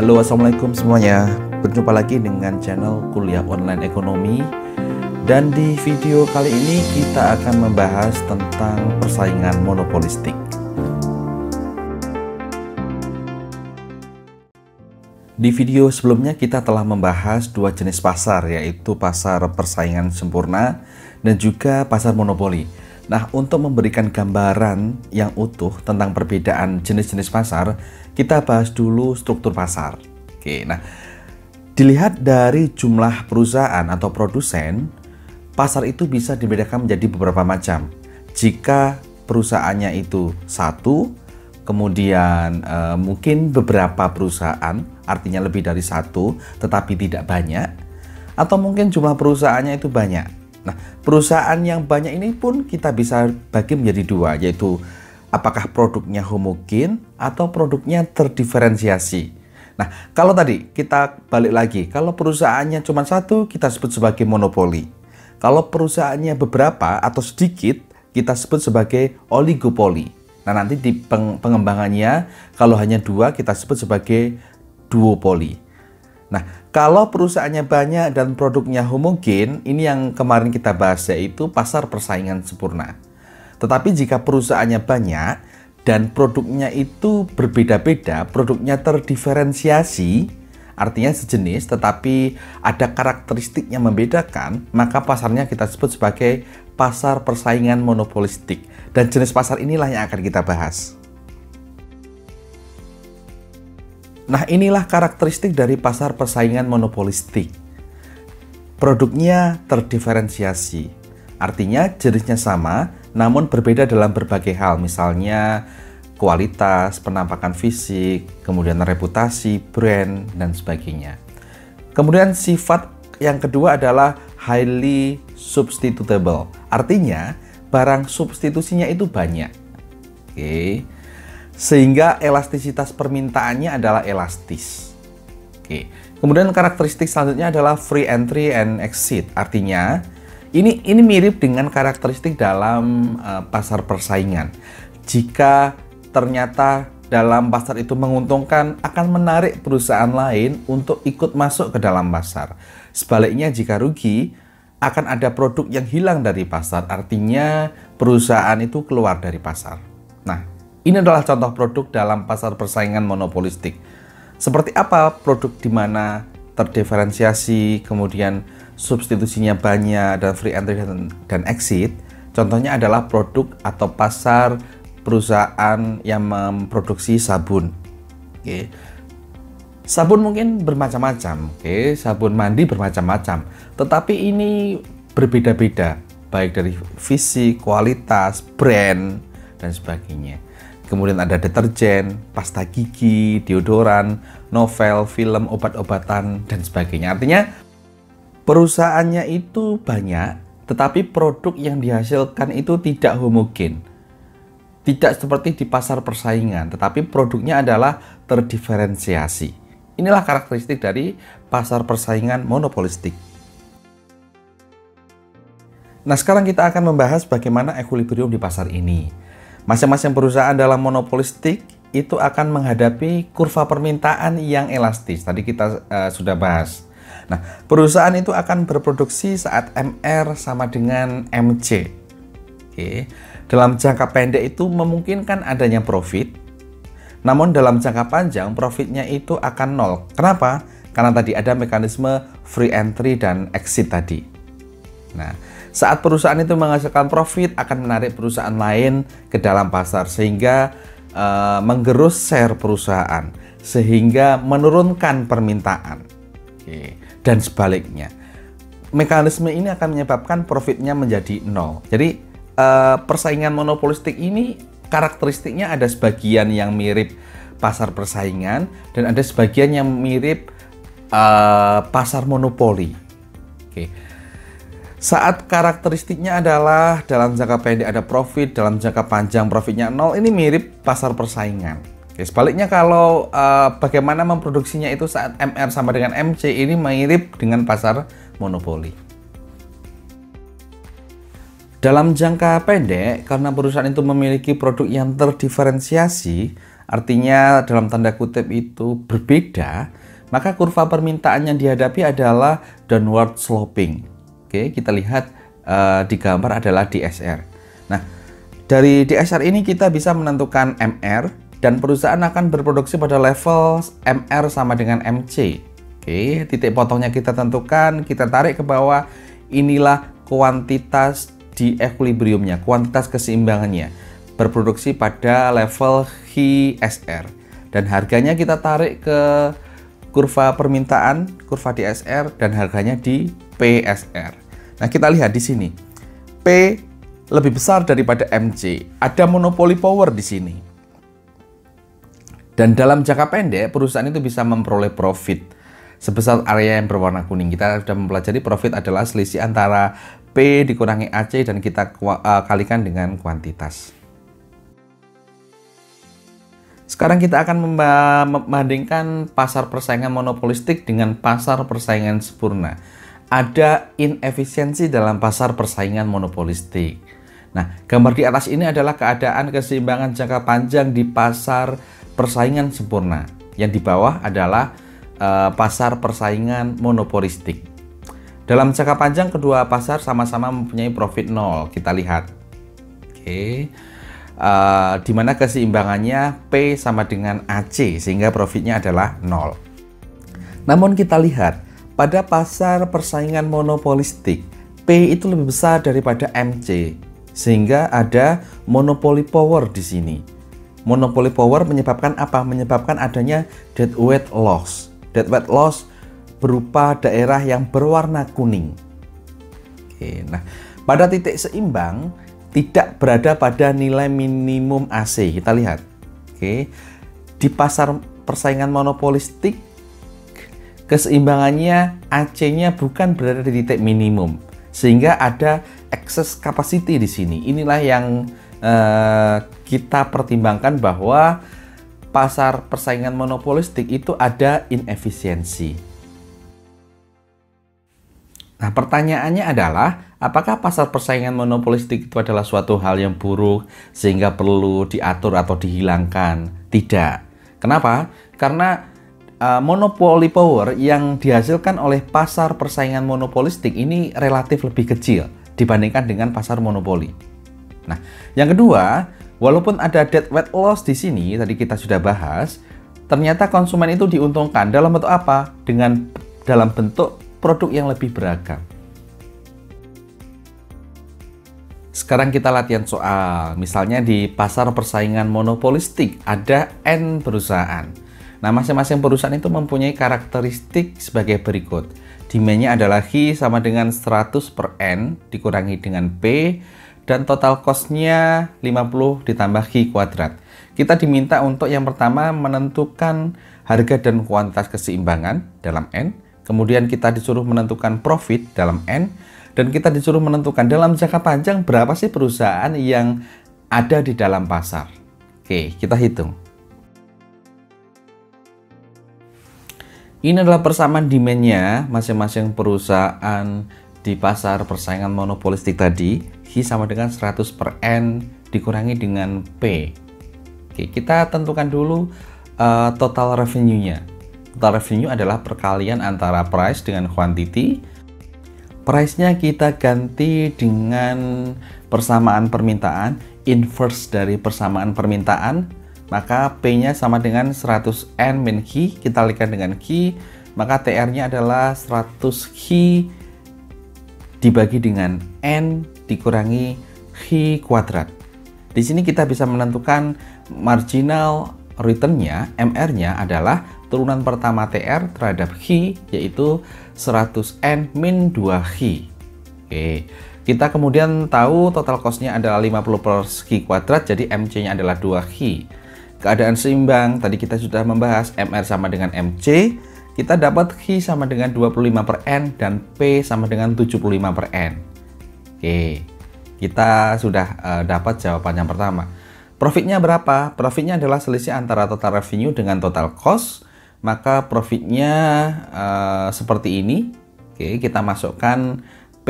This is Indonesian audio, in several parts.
Halo, assalamualaikum semuanya. Berjumpa lagi dengan channel Kuliah Online Ekonomi. Dan di video kali ini kita akan membahas tentang persaingan monopolistik. Di video sebelumnya kita telah membahas dua jenis pasar, yaitu pasar persaingan sempurna dan juga pasar monopoli. Nah, untuk memberikan gambaran yang utuh tentang perbedaan jenis-jenis pasar, kita bahas dulu struktur pasar. Oke, nah, dilihat dari jumlah perusahaan atau produsen, pasar itu bisa dibedakan menjadi beberapa macam. Jika perusahaannya itu satu, kemudian mungkin beberapa perusahaan, artinya lebih dari satu, tetapi tidak banyak, atau mungkin jumlah perusahaannya itu banyak. Nah, perusahaan yang banyak ini pun kita bisa bagi menjadi dua, yaitu apakah produknya homogen atau produknya terdiferensiasi. Nah, kalau tadi kita balik lagi, kalau perusahaannya cuma satu, kita sebut sebagai monopoli. Kalau perusahaannya beberapa atau sedikit, kita sebut sebagai oligopoli. Nah, nanti di pengembangannya, kalau hanya dua, kita sebut sebagai duopoli. Nah, kalau perusahaannya banyak dan produknya homogen, ini yang kemarin kita bahas, yaitu pasar persaingan sempurna. Tetapi jika perusahaannya banyak dan produknya itu berbeda-beda, produknya terdiferensiasi, artinya sejenis tetapi ada karakteristik yang membedakan, maka pasarnya kita sebut sebagai pasar persaingan monopolistik. Dan jenis pasar inilah yang akan kita bahas. Nah, inilah karakteristik dari pasar persaingan monopolistik. Produknya terdiferensiasi, artinya jenisnya sama, namun berbeda dalam berbagai hal, misalnya kualitas, penampakan fisik, kemudian reputasi, brand, dan sebagainya. Kemudian sifat yang kedua adalah highly substitutable, artinya barang substitusinya itu banyak. Oke. Sehingga elastisitas permintaannya adalah elastis. Oke. Kemudian karakteristik selanjutnya adalah free entry and exit. Artinya ini mirip dengan karakteristik dalam pasar persaingan. Jika ternyata dalam pasar itu menguntungkan, akan menarik perusahaan lain untuk ikut masuk ke dalam pasar. Sebaliknya jika rugi, akan ada produk yang hilang dari pasar. Artinya perusahaan itu keluar dari pasar. Nah, ini adalah contoh produk dalam pasar persaingan monopolistik. Seperti apa produk di mana terdiferensiasi, kemudian substitusinya banyak, dan free entry dan exit? Contohnya adalah produk atau pasar perusahaan yang memproduksi sabun. Oke. Sabun mungkin bermacam-macam, oke, sabun mandi bermacam-macam. Tetapi ini berbeda-beda, baik dari fisik, kualitas, brand, dan sebagainya. Kemudian ada deterjen, pasta gigi, deodoran, novel, film, obat-obatan, dan sebagainya. Artinya perusahaannya itu banyak, tetapi produk yang dihasilkan itu tidak homogen. Tidak seperti di pasar persaingan, tetapi produknya adalah terdiferensiasi. Inilah karakteristik dari pasar persaingan monopolistik. Nah, sekarang kita akan membahas bagaimana equilibrium di pasar ini. Masing-masing perusahaan dalam monopolistik itu akan menghadapi kurva permintaan yang elastis. Tadi kita sudah bahas. Nah, perusahaan itu akan berproduksi saat MR sama dengan MC. Oke. Dalam jangka pendek itu memungkinkan adanya profit. Namun dalam jangka panjang profitnya itu akan nol. Kenapa? Karena tadi ada mekanisme free entry dan exit tadi. Nah, saat perusahaan itu menghasilkan profit, akan menarik perusahaan lain ke dalam pasar sehingga menggerus share perusahaan, sehingga menurunkan permintaan. Oke. Dan sebaliknya, mekanisme ini akan menyebabkan profitnya menjadi nol. Jadi persaingan monopolistik ini karakteristiknya ada sebagian yang mirip pasar persaingan dan ada sebagian yang mirip pasar monopoli. Oke. Saat karakteristiknya adalah dalam jangka pendek ada profit, dalam jangka panjang profitnya nol, ini mirip pasar persaingan. Oke, sebaliknya kalau bagaimana memproduksinya itu saat MR sama dengan MC, ini mirip dengan pasar monopoli. Dalam jangka pendek, karena perusahaan itu memiliki produk yang terdiferensiasi, artinya dalam tanda kutip itu berbeda, maka kurva permintaan yang dihadapi adalah downward sloping. Oke, kita lihat di gambar adalah DSR. Nah, dari DSR ini kita bisa menentukan MR, dan perusahaan akan berproduksi pada level MR sama dengan MC. Oke, titik potongnya kita tentukan, kita tarik ke bawah. Inilah kuantitas di equilibriumnya, kuantitas keseimbangannya, berproduksi pada level HSR. Dan harganya kita tarik ke kurva permintaan, kurva DSR, dan harganya di PSR. Nah, kita lihat di sini, P lebih besar daripada MC. Ada monopoli power di sini. Dan dalam jangka pendek, perusahaan itu bisa memperoleh profit sebesar area yang berwarna kuning. Kita sudah mempelajari profit adalah selisih antara P dikurangi AC dan kita kalikan dengan kuantitas. Sekarang kita akan membandingkan pasar persaingan monopolistik dengan pasar persaingan sempurna. Ada inefisiensi dalam pasar persaingan monopolistik. Nah, gambar di atas ini adalah keadaan keseimbangan jangka panjang di pasar persaingan sempurna. Yang di bawah adalah pasar persaingan monopolistik. Dalam jangka panjang kedua pasar sama-sama mempunyai profit 0. Kita lihat. Oke. Di mana keseimbangannya P sama dengan AC sehingga profitnya adalah 0. Namun kita lihat pada pasar persaingan monopolistik, P itu lebih besar daripada MC, sehingga ada monopoli power di sini. Monopoli power menyebabkan apa? Menyebabkan adanya deadweight loss. Deadweight loss berupa daerah yang berwarna kuning. Oke, nah, pada titik seimbang tidak berada pada nilai minimum AC. Kita lihat. Oke. Di pasar persaingan monopolistik, keseimbangannya AC-nya bukan berada di titik minimum, sehingga ada excess capacity di sini. Inilah yang kita pertimbangkan bahwa pasar persaingan monopolistik itu ada inefisiensi. Nah, pertanyaannya adalah, apakah pasar persaingan monopolistik itu adalah suatu hal yang buruk sehingga perlu diatur atau dihilangkan? Tidak. Kenapa? Karena monopoli power yang dihasilkan oleh pasar persaingan monopolistik ini relatif lebih kecil dibandingkan dengan pasar monopoli. Nah, yang kedua, walaupun ada deadweight loss di sini, tadi kita sudah bahas, ternyata konsumen itu diuntungkan dalam bentuk apa? Dalam bentuk produk yang lebih beragam. Sekarang kita latihan soal. Misalnya di pasar persaingan monopolistik ada N perusahaan. Nah, masing-masing perusahaan itu mempunyai karakteristik sebagai berikut. Demand-nya adalah H sama dengan 100 per N dikurangi dengan P, dan total cost-nya 50 ditambah H kuadrat. Kita diminta untuk yang pertama menentukan harga dan kuantitas keseimbangan dalam N, kemudian kita disuruh menentukan profit dalam N, dan kita disuruh menentukan dalam jangka panjang berapa sih perusahaan yang ada di dalam pasar. Oke, kita hitung. Ini adalah persamaan demand-nya masing-masing perusahaan di pasar persaingan monopolistik tadi. H sama dengan 100 per N dikurangi dengan P. Oke, kita tentukan dulu total revenue-nya. Total revenue adalah perkalian antara price dengan quantity. Price-nya kita ganti dengan persamaan permintaan, inverse dari persamaan permintaan. Maka P-nya sama dengan 100N min Q, kita kalikan dengan Q, maka TR-nya adalah 100 Q dibagi dengan N dikurangi Q kuadrat. Di sini kita bisa menentukan marginal return-nya, MR-nya adalah turunan pertama TR terhadap Q, yaitu 100N min 2Q. Oke, kita kemudian tahu total cost-nya adalah 50 per Q kuadrat, jadi MC-nya adalah 2Q. Keadaan seimbang, tadi kita sudah membahas MR sama dengan MC, kita dapat Q sama dengan 25 per N dan P sama dengan 75 per N. Oke, kita sudah dapat jawaban yang pertama. Profitnya berapa? Profitnya adalah selisih antara total revenue dengan total cost, maka profitnya seperti ini. Oke, kita masukkan P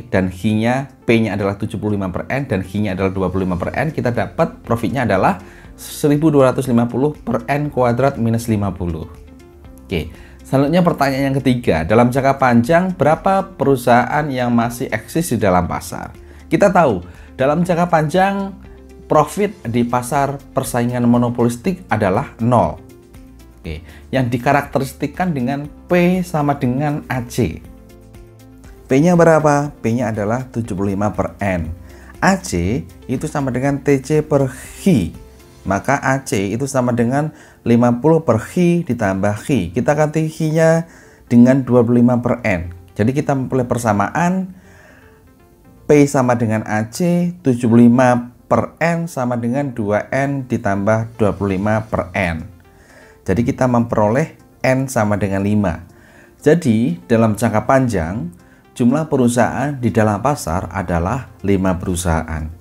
dan H-nya, P-nya adalah 75 per N dan H-nya adalah 25 per N, kita dapat profitnya adalah 1250 per N kuadrat minus 50. Oke, selanjutnya pertanyaan yang ketiga. Dalam jangka panjang, berapa perusahaan yang masih eksis di dalam pasar? Kita tahu, dalam jangka panjang, profit di pasar persaingan monopolistik adalah 0. Oke, yang dikarakteristikkan dengan P sama dengan AC. P-nya berapa? P-nya adalah 75 per N. AC itu sama dengan TC per Hi. Maka AC itu sama dengan 50 per Hi ditambah Hi. Kita ganti Hi-nya dengan 25 per N. Jadi kita memperoleh persamaan P sama dengan AC, 75 per N sama dengan 2N ditambah 25 per N. Jadi kita memperoleh N sama dengan 5. Jadi dalam jangka panjang, jumlah perusahaan di dalam pasar adalah 5 perusahaan.